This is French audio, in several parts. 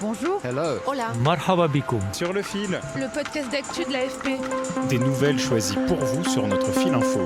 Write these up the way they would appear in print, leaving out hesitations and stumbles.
Bonjour. Hello. Hola. Marhaba bikoum. Sur le fil, Le podcast d'actu de l'AFP. des nouvelles choisies pour vous sur notre fil info.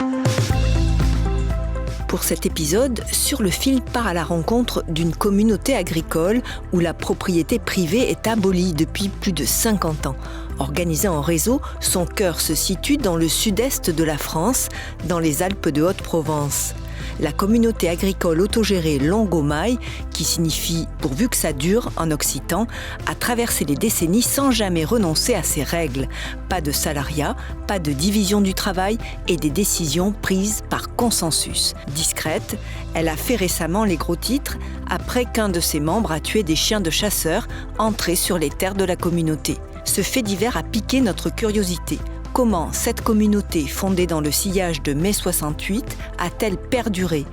Pour cet épisode, Sur le fil part à la rencontre d'une communauté agricole où la propriété privée est abolie depuis plus de 50 ans. Organisée en réseau, son cœur se situe dans le sud-est de la France, dans les Alpes de Haute-Provence. La communauté agricole autogérée Longomaille, qui signifie « pourvu que ça dure » en occitan, a traversé les décennies sans jamais renoncer à ses règles. Pas de salariat, pas de division du travail et des décisions prises par consensus. Discrète, elle a fait récemment les gros titres après qu'un de ses membres a tué des chiens de chasseurs entrés sur les terres de la communauté. Ce fait divers a piqué notre curiosité. Comment cette communauté, fondée dans le sillage de mai 68, a-t-elle perduré ?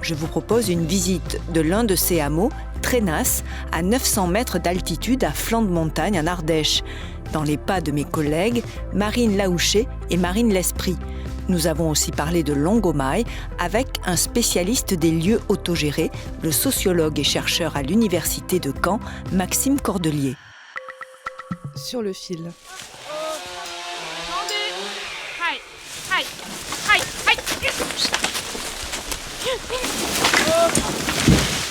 Je vous propose une visite de l'un de ces hameaux, Trénas, à 900 mètres d'altitude à flanc de montagne en Ardèche, dans les pas de mes collègues Marine Laouché et Marine L'Esprit. Nous avons aussi parlé de Longomaille avec un spécialiste des lieux autogérés, le sociologue et chercheur à l'université de Caen, Maxime Cordelier. Sur le fil.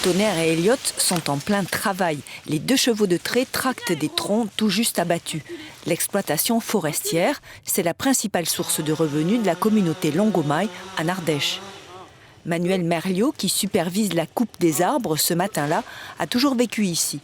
Tonnerre et Elliot sont en plein travail. Les 2 chevaux de trait tractent des troncs tout juste abattus. L'exploitation forestière, c'est la principale source de revenus de la communauté Longomaille en Ardèche. Manuel Merliot, qui supervise la coupe des arbres ce matin-là, a toujours vécu ici.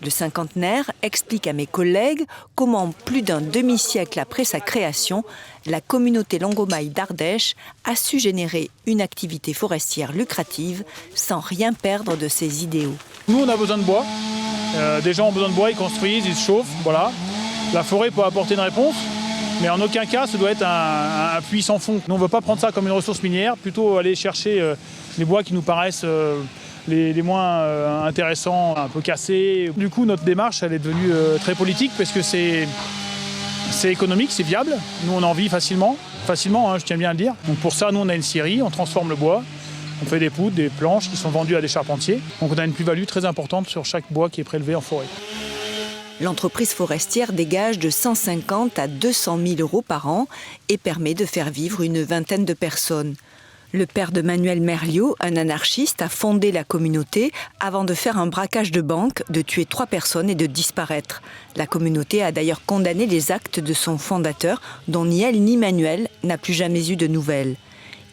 Le cinquantenaire explique à mes collègues comment, plus d'un demi-siècle après sa création, la communauté Longomaille d'Ardèche a su générer une activité forestière lucrative sans rien perdre de ses idéaux. Nous, on a besoin de bois. Des gens ont besoin de bois, ils construisent, ils se chauffent, voilà. La forêt peut apporter une réponse, mais en aucun cas, ça doit être un puits sans fond. Nous, on ne veut pas prendre ça comme une ressource minière, plutôt aller chercher les bois qui nous paraissent les moins intéressants, un peu cassés. Du coup, notre démarche, elle est devenue très politique parce que c'est économique, c'est viable. Nous, on en vit facilement, je tiens bien à le dire. Donc pour ça, nous, on a une scierie, on transforme le bois, on fait des poutres, des planches qui sont vendues à des charpentiers. Donc on a une plus-value très importante sur chaque bois qui est prélevé en forêt. L'entreprise forestière dégage de 150 à 200 000 euros par an et permet de faire vivre une vingtaine de personnes. Le père de Manuel Merliot, un anarchiste, a fondé la communauté avant de faire un braquage de banque, de tuer 3 personnes et de disparaître. La communauté a d'ailleurs condamné les actes de son fondateur, dont ni elle ni Manuel n'a plus jamais eu de nouvelles.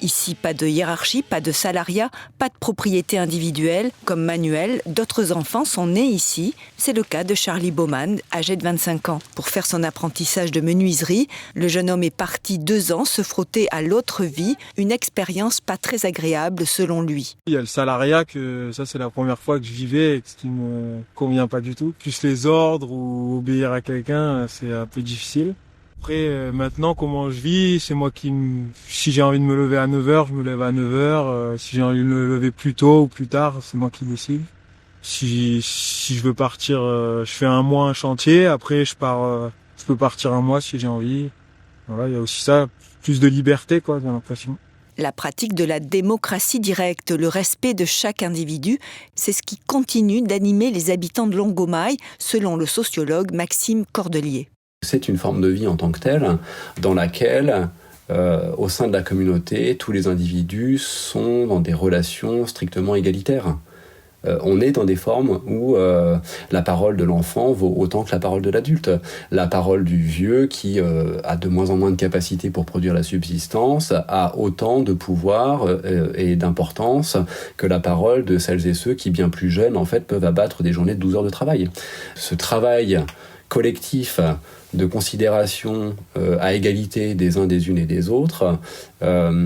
Ici, pas de hiérarchie, pas de salariat, pas de propriété individuelle. Comme Manuel, d'autres enfants sont nés ici. C'est le cas de Charlie Baumann, âgé de 25 ans. Pour faire son apprentissage de menuiserie, le jeune homme est parti 2 ans se frotter à l'autre vie, une expérience pas très agréable selon lui. Il y a le salariat, que ça c'est la première fois que je vivais, ce qui me convient pas du tout. Plus les ordres ou obéir à quelqu'un, c'est un peu difficile. Après, maintenant, comment je vis, c'est moi si j'ai envie de me lever à 9h, je me lève à 9h. Si j'ai envie de me lever plus tôt ou plus tard, c'est moi qui décide. Si je veux partir, je fais un mois un chantier. Après, je peux partir un mois si j'ai envie. Voilà, il y a aussi ça, plus de liberté, quoi, j'ai l'impression. La pratique de la démocratie directe, le respect de chaque individu, c'est ce qui continue d'animer les habitants de Longomaille, selon le sociologue Maxime Cordelier. C'est une forme de vie en tant que telle, dans laquelle, au sein de la communauté, tous les individus sont dans des relations strictement égalitaires. On est dans des formes où la parole de l'enfant vaut autant que la parole de l'adulte. La parole du vieux, qui a de moins en moins de capacité pour produire la subsistance, a autant de pouvoir et d'importance que la parole de celles et ceux qui, bien plus jeunes, en fait, peuvent abattre des journées de 12 heures de travail. Ce travail collectif de considération à égalité des uns, des unes et des autres.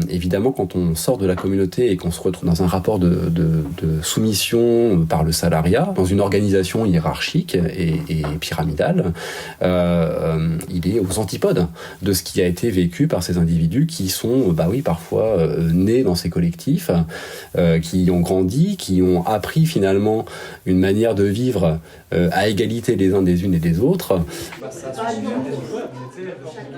Évidemment, quand on sort de la communauté et qu'on se retrouve dans un rapport de soumission par le salariat, dans une organisation hiérarchique et pyramidale, il est aux antipodes de ce qui a été vécu par ces individus qui sont, parfois nés dans ces collectifs, qui ont grandi, qui ont appris finalement une manière de vivre à égalité les uns des unes et des autres.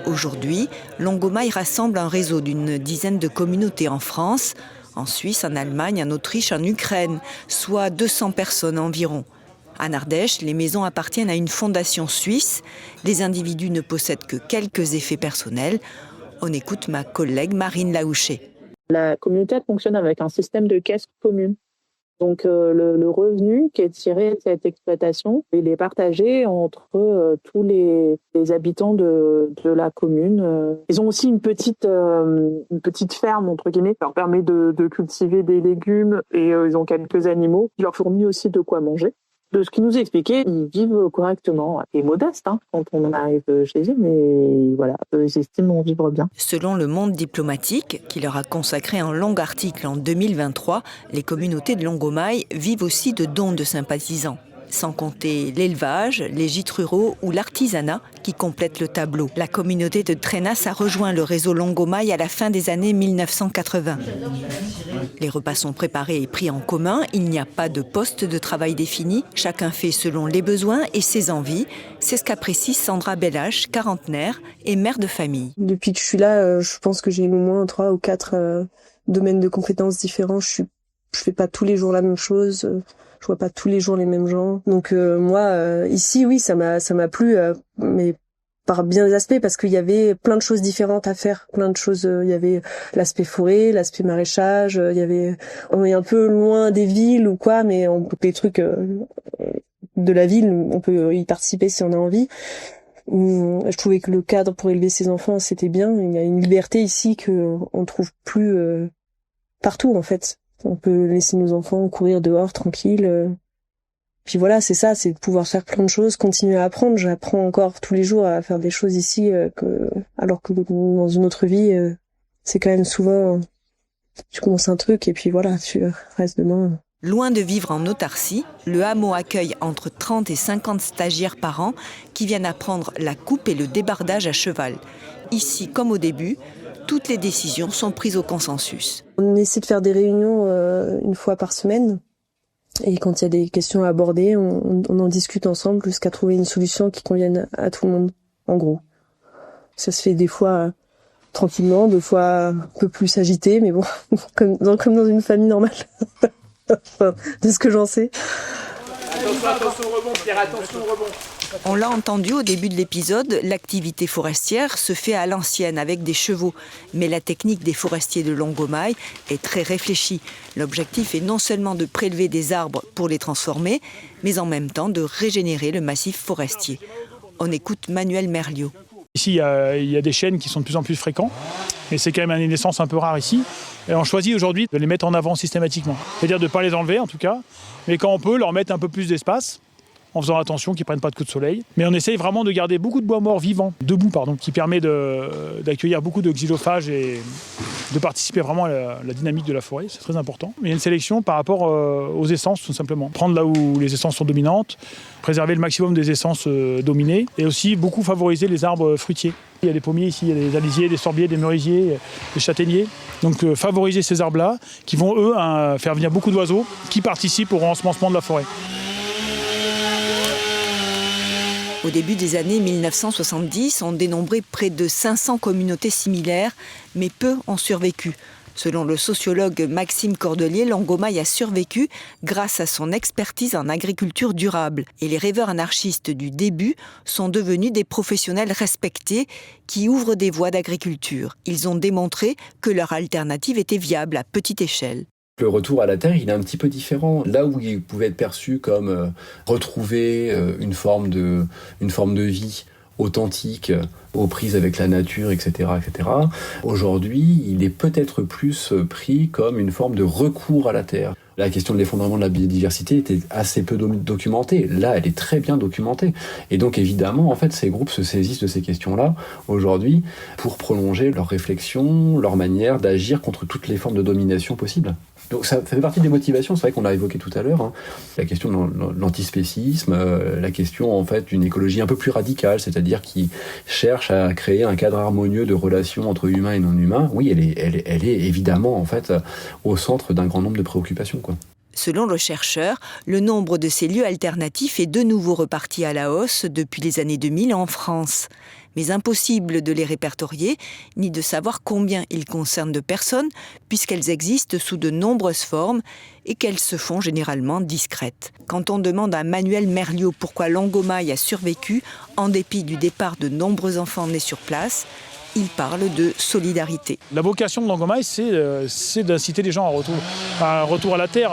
Aujourd'hui, Longomaille rassemble un réseau d'une dizaine de communautés en France, en Suisse, en Allemagne, en Autriche, en Ukraine, soit 200 personnes environ. En Ardèche, les maisons appartiennent à une fondation suisse. Les individus ne possèdent que quelques effets personnels. On écoute ma collègue Marine Laouché. La communauté fonctionne avec un système de caisse commune. Donc le revenu qui est tiré de cette exploitation, il est partagé entre tous les habitants de la commune. Ils ont aussi une petite ferme entre guillemets qui leur permet de cultiver des légumes et ils ont quelques animaux qui leur fournit aussi de quoi manger. De ce qu'ils nous expliquaient, ils vivent correctement et modestes quand on arrive chez eux, mais voilà, ils estiment vivre bien. Selon le Monde diplomatique, qui leur a consacré un long article en 2023, les communautés de Longomaille vivent aussi de dons de sympathisants. Sans compter l'élevage, les gîtes ruraux ou l'artisanat qui complètent le tableau. La communauté de Trénas a rejoint le réseau Longomaille à la fin des années 1980. Les repas sont préparés et pris en commun. Il n'y a pas de poste de travail défini. Chacun fait selon les besoins et ses envies. C'est ce qu'apprécie Sandra Bellache, quarantenaire et mère de famille. Depuis que je suis là, je pense que j'ai au moins 3 ou 4 domaines de compétences différents. Je fais pas tous les jours la même chose. Je vois pas tous les jours les mêmes gens. Donc moi, ici, oui, ça m'a plu, mais par bien des aspects, parce qu'il y avait plein de choses différentes à faire. Plein de choses, il y avait l'aspect forêt, l'aspect maraîchage, on est un peu loin des villes ou quoi, mais les trucs de la ville, on peut y participer si on a envie. Je trouvais que le cadre pour élever ses enfants, c'était bien. Il y a une liberté ici que on trouve plus partout, en fait. On peut laisser nos enfants courir dehors tranquille. Puis voilà, c'est ça, c'est de pouvoir faire plein de choses, continuer à apprendre. J'apprends encore tous les jours à faire des choses ici, alors que dans une autre vie, c'est quand même souvent, tu commences un truc et puis voilà, tu restes demain. Loin de vivre en autarcie, le hameau accueille entre 30 et 50 stagiaires par an qui viennent apprendre la coupe et le débardage à cheval. Ici, comme au début, toutes les décisions sont prises au consensus. On essaie de faire des réunions une fois par semaine. Et quand il y a des questions à aborder, on en discute ensemble jusqu'à trouver une solution qui convienne à tout le monde, en gros. Ça se fait des fois tranquillement, des fois un peu plus agité, mais bon, comme dans une famille normale. Enfin, de ce que j'en sais. Attention au rebond, Pierre, attention au rebond. On l'a entendu au début de l'épisode, l'activité forestière se fait à l'ancienne avec des chevaux. Mais la technique des forestiers de Longomaille est très réfléchie. L'objectif est non seulement de prélever des arbres pour les transformer, mais en même temps de régénérer le massif forestier. On écoute Manuel Merliot. Ici, il y a des chênes qui sont de plus en plus fréquents, mais c'est quand même une naissance un peu rare ici. Et on choisit aujourd'hui de les mettre en avant systématiquement. C'est-à-dire de ne pas les enlever en tout cas, mais quand on peut, leur mettre un peu plus d'espace, en faisant attention qu'ils ne prennent pas de coups de soleil. Mais on essaye vraiment de garder beaucoup de bois mort vivant, debout, qui permet d'accueillir beaucoup de xylophages et de participer vraiment à la dynamique de la forêt, c'est très important. Il y a une sélection par rapport aux essences, tout simplement. Prendre là où les essences sont dominantes, préserver le maximum des essences dominées, et aussi beaucoup favoriser les arbres fruitiers. Il y a des pommiers ici, il y a des alisiers, des sorbiers, des merisiers, des châtaigniers. Donc favoriser ces arbres-là, qui vont eux faire venir beaucoup d'oiseaux, qui participent au ensemencement de la forêt. Au début des années 1970, on dénombrait près de 500 communautés similaires, mais peu ont survécu. Selon le sociologue Maxime Cordelier, Longomaille a survécu grâce à son expertise en agriculture durable. Et les rêveurs anarchistes du début sont devenus des professionnels respectés qui ouvrent des voies d'agriculture. Ils ont démontré que leur alternative était viable à petite échelle. Le retour à la terre, il est un petit peu différent. Là où il pouvait être perçu comme retrouver une forme de vie authentique, aux prises avec la nature, etc., etc. Aujourd'hui, il est peut-être plus pris comme une forme de recours à la terre. La question de l'effondrement de la biodiversité était assez peu documentée. Là, elle est très bien documentée. Et donc, évidemment, en fait, ces groupes se saisissent de ces questions-là aujourd'hui pour prolonger leur réflexion, leur manière d'agir contre toutes les formes de domination possibles. Donc ça fait partie des motivations, c'est vrai qu'on l'a évoqué tout à l'heure, la question de l'antispécisme, la question en fait d'une écologie un peu plus radicale, c'est-à-dire qui cherche à créer un cadre harmonieux de relations entre humains et non humains. Oui, elle est évidemment en fait au centre d'un grand nombre de préoccupations, quoi. Selon le chercheur, le nombre de ces lieux alternatifs est de nouveau reparti à la hausse depuis les années 2000 en France. Mais impossible de les répertorier, ni de savoir combien ils concernent de personnes, puisqu'elles existent sous de nombreuses formes et qu'elles se font généralement discrètes. Quand on demande à Manuel Merliot pourquoi Langomaille a survécu, en dépit du départ de nombreux enfants nés sur place, il parle de solidarité. La vocation de Langomaille, c'est d'inciter les gens à un retour à la terre,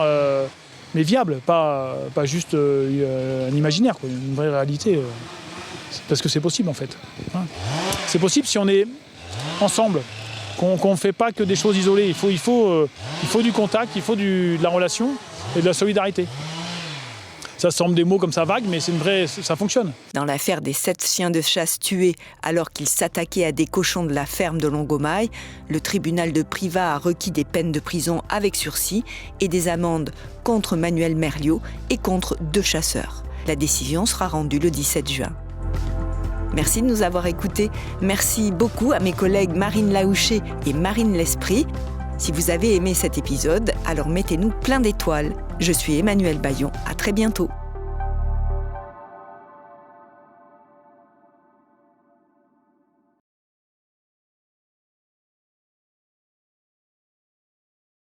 mais viable, pas juste un imaginaire, quoi, une vraie réalité. Parce que c'est possible en fait. C'est possible si on est ensemble, qu'on ne fait pas que des choses isolées. Il faut du contact, il faut de la relation et de la solidarité. Ça semble des mots comme ça vagues, mais ça fonctionne. Dans l'affaire des 7 chiens de chasse tués alors qu'ils s'attaquaient à des cochons de la ferme de Langomaille, le tribunal de Privas a requis des peines de prison avec sursis et des amendes contre Manuel Merliot et contre 2 chasseurs. La décision sera rendue le 17 juin. Merci de nous avoir écoutés. Merci beaucoup à mes collègues Marine Laouché et Marine L'Esprit. Si vous avez aimé cet épisode, alors mettez-nous plein d'étoiles. Je suis Emmanuelle Bayon. À très bientôt.